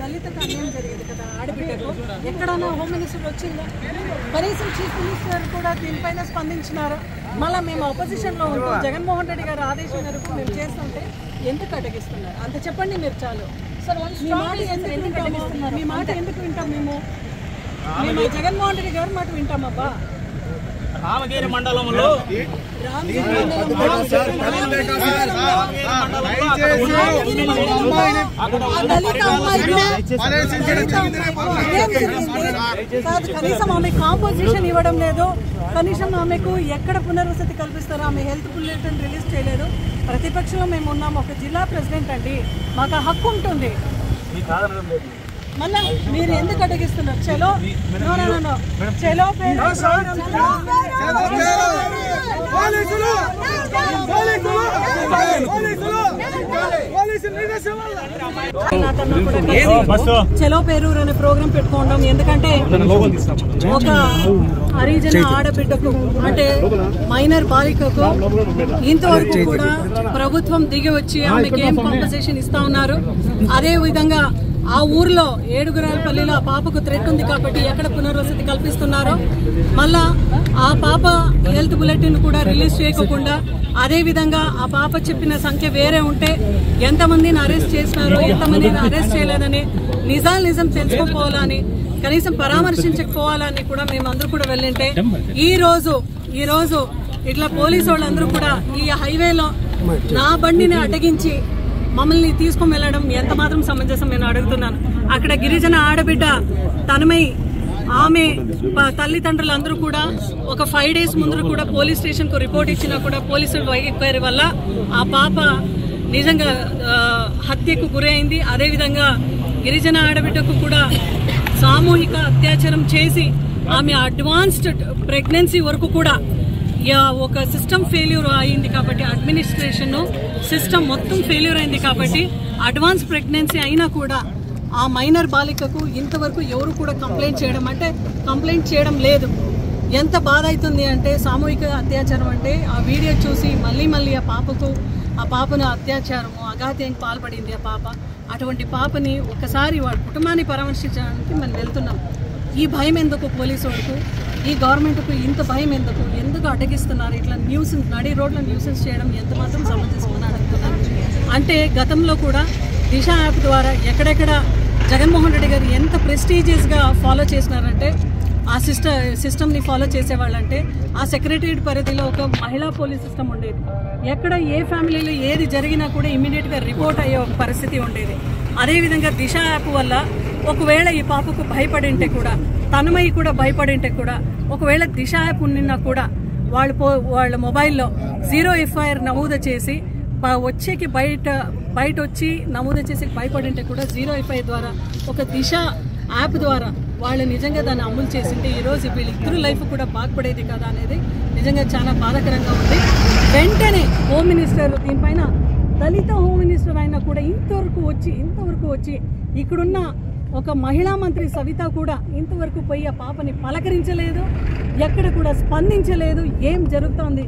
దళిత అన్యాయం జరిగింది కదా ఆడబిడ్డకు, ఎక్కడన్నా హోమ్ మినిస్టర్ వచ్చిందా? కనీసం చీఫ్ మినిస్టర్ కూడా దీనిపైన స్పందించినారు. మళ్ళీ మేము అపోజిషన్ లో ఉంటాం, జగన్మోహన్ రెడ్డి గారు ఆదేశం మేరకు మేము చేస్తుంటే ఎందుకు అడ్డగిస్తున్నారు? అంత చెప్పండి మీరు చాలు. మీ మాట ఎందుకు వింటాం? మేము జగన్మోహన్ రెడ్డి గారి మాట వింటామబ్బా. రామగిరి మండలంలో కనీసం ఆమె కాంపోజిషన్ ఇవ్వడం లేదు, కనీసం ఆమెకు ఎక్కడ పునర్వసతి కల్పిస్తారో ఆమె హెల్త్ బులెటిన్ రిలీజ్ చేయలేదు. ప్రతిపక్షంలో మేము ఉన్నాము, ఒక జిల్లా ప్రెసిడెంట్ అండి, మాకు ఆ హక్కు ఉంటుంది. మళ్ళా మీరు ఎందుకు అడిగిస్తున్నారు? చలో చలో చలో పేరూరు అనే ప్రోగ్రాం పెట్టుకోవడం, ఎందుకంటే ఒక హరిజన ఆడబిడ్డకు అంటే మైనర్ బాలికకు ఇంతవరకు కూడా ప్రభుత్వం దిగి వచ్చి ఆమెకి ఏం కాంపన్సేషన్ ఇస్తా ఉన్నారు. అదే విధంగా ఆ ఊర్లో ఏడుగురాలపల్లిలో ఆ పాపకు థ్రెట్ ఉంది కాబట్టి ఎక్కడ పునర్వసతి కల్పిస్తున్నారో, మళ్ళా ఆ పాప హెల్త్ బులెటిన్ కూడా రిలీజ్ చేయకుండా, అదే విధంగా ఆ పాప చెప్పిన సంఖ్య వేరే ఉంటే ఎంతమందిని అరెస్ట్ చేసినారో ఎంతమందిని అరెస్ట్ చేయలేదని నిజం తెలుసుకోపోవాలని, కనీసం పరామర్శించకపోవాలని కూడా మేమందరూ కూడా వెళ్ళింటే, ఈ రోజు ఇట్లా పోలీసు వాళ్ళందరూ కూడా ఈ హైవేలో నా బండిని అడ్డగించి మమ్మల్ని తీసుకుని వెళ్ళడం ఎంత మాత్రం సమంజసం నేను అడుగుతున్నాను. అక్కడ గిరిజన ఆడబిడ్డ తనమై ఆమె తల్లిదండ్రులందరూ కూడా ఒక 5 days ముందు కూడా పోలీస్ స్టేషన్ కు రిపోర్ట్ ఇచ్చినా కూడా పోలీసులు వైఖరి వల్ల ఆ పాప నిజంగా హత్యకు గురైంది. అదేవిధంగా గిరిజన ఆడబిడ్డకు కూడా సామూహిక అత్యాచారం చేసి ఆమె అడ్వాన్స్డ్ ప్రెగ్నెన్సీ వరకు కూడా ఒక సిస్టమ్ ఫెయిల్యూర్ అయింది కాబట్టి, అడ్మినిస్ట్రేషన్ సిస్టమ్ మొత్తం ఫెయిల్యూర్ అయింది కాబట్టి అడ్వాన్స్ ప్రెగ్నెన్సీ అయినా కూడా ఆ మైనర్ బాలికకు ఇంతవరకు ఎవరు కూడా కంప్లైంట్ చేయడం లేదు. ఎంత బాధ అవుతుంది అంటే, సామూహిక అత్యాచారం అంటే ఆ వీడియో చూసి మళ్ళీ ఆ పాపను అత్యాచారము అఘాత్యానికి పాల్పడింది ఆ పాప. అటువంటి పాపని ఒకసారి వాళ్ళ కుటుంబాన్ని పరామర్శించడానికి మనం వెళ్తున్నాం. ఈ భయం ఎందుకు పోలీసు వాళ్ళకు, ఈ గవర్నమెంట్కు ఇంత భయం ఎందుకు అడ్డగిస్తున్నారు? ఇట్లా న్యూసెన్స్ నడి రోడ్ల న్యూసెన్స్ చేయడం ఎంత మాత్రం సమంజసమని అడుగుతున్నారు. అంటే గతంలో కూడా దిశ యాప్ ద్వారా ఎక్కడెక్కడ జగన్మోహన్ రెడ్డి గారు ఎంత ప్రెస్టీజియస్గా ఫాలో చేసినారంటే, ఆ సిస్టమ్ని ఫాలో చేసేవాళ్ళంటే ఆ సెక్రటరియట్ పరిధిలో ఒక మహిళా పోలీస్ సిస్టమ్ ఉండేది. ఎక్కడ ఏ ఫ్యామిలీలో ఏది జరిగినా కూడా ఇమీడియట్గా రిపోర్ట్ అయ్యే ఒక పరిస్థితి ఉండేది. అదేవిధంగా దిశ యాప్ వల్ల ఒకవేళ ఈ పాపకు భయపడింటే కూడా, తనమై కూడా భయపడింటే కూడా, ఒకవేళ దిశ యాప్ ఉన్నా కూడా వాళ్ళ మొబైల్లో 0 FIR నమోదు చేసి వచ్చేకి బయట వచ్చి నమోదు చేసి భయపడింటే కూడా 0 FIR ద్వారా ఒక దిశ యాప్ ద్వారా వాళ్ళు నిజంగా దాన్ని అమలు చేసింటే ఈరోజు వీళ్ళిద్దరు లైఫ్ కూడా బాగుపడేది కదా అనేది నిజంగా చాలా బాధాకరంగా ఉంది. వెంటనే హోమ్ మినిస్టర్ దీనిపైన, దళిత హోమ్ మినిస్టర్ అయినా కూడా ఇంతవరకు వచ్చి ఇక్కడున్న ఒక మహిళా మంత్రి సవిత కూడా ఇంతవరకు పోయి ఆ పాపని పలకరించలేదు, ఎక్కడ కూడా స్పందించలేదు. ఏం జరుగుతోంది?